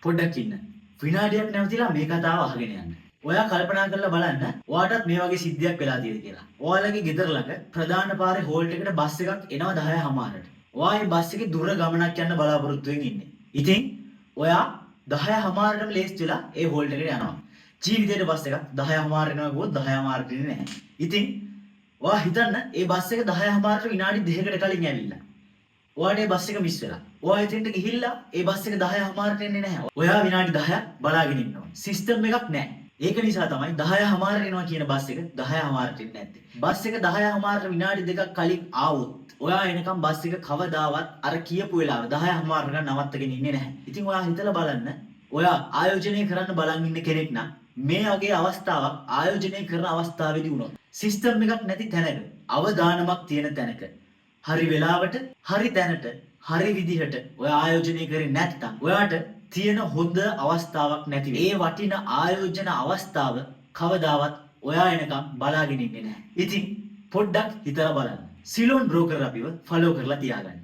පොඩ්ඩක් ඉන්න. විනාඩියක් නැවතිලා මේ කතාව අහගෙන යන්න. ඔයා කල්පනා කරලා බලන්න ඔයාටත් මේ වගේ සිද්ධියක් වෙලා තියෙද කියලා. ඔයාලගේ ගෙදර ළඟ ප්‍රධාන පාරේ හෝල්ට් එකට බස් එකක් එනවා 10:00ට. ඔයා මේ බස් එකේ දුර ගමනක් යන්න බලාපොරොත්තු වෙමින් ඉන්නේ. ඉතින් ඔයා 10:00ටම ලේස්ති වෙලා ඒ හෝල්ට් එකට යනවා. ජීවිතේට බස් එකක් 10:00 එනවා ගියොත් 10:00ට ඉන්නේ නැහැ. ඉතින් ඔයා හිතන්න ඒ බස් එක 10:00ට විනාඩි 2කට කලින් ඇවිල්ලා. ඔයාට ඒ බස් එක මිස් වෙලා. ඔයා එතෙන්ට ගිහිල්ලා ඒ බස් එක 10:00ට එන්නේ නැහැ. ඔයා විනාඩි 10ක් බලාගෙන ඉන්නවා. සිස්ටම් එකක් නැහැ. ඒක නිසා තමයි 10:00 එනවා කියන බස් එක 10:00ට එන්නේ නැත්තේ. බස් එක 10:00ට විනාඩි 2ක් කලින් ආවොත් ඔයා එනකම් බස් එක කවදාවත් අර කියපු වෙලාව 10:00ට නවත්තගෙන ඉන්නේ නැහැ. ඉතින් ඔයා හිතලා බලන්න ඔයා ආයෝජනය කරන්න බලන් ඉන්න කෙනෙක් නම් මේ වගේ අවස්ථාවක් ආයෝජනය කරන අවස්ථාවේදී වුණොත් සිස්ටම් එකක් නැති තැනක අවදානමක් තියෙන තැනක හරි වෙලාවට හරි තැනට හරි විදිහට ඔයා ආයෝජනය කරේ නැත්නම් ඔයාට තියෙන හොඳ අවස්ථාවක් නැති වෙයි. ඒ වටින ආයෝජන අවස්ථාව කවදාවත් ඔයා එනකම් බලාගෙන ඉන්නේ නැහැ. ඉතින් පොඩ්ඩක් හිතලා බලන්න. සිලෝන් බ්‍රෝකර් අපිව ෆලෝ කරලා තියාගන්න.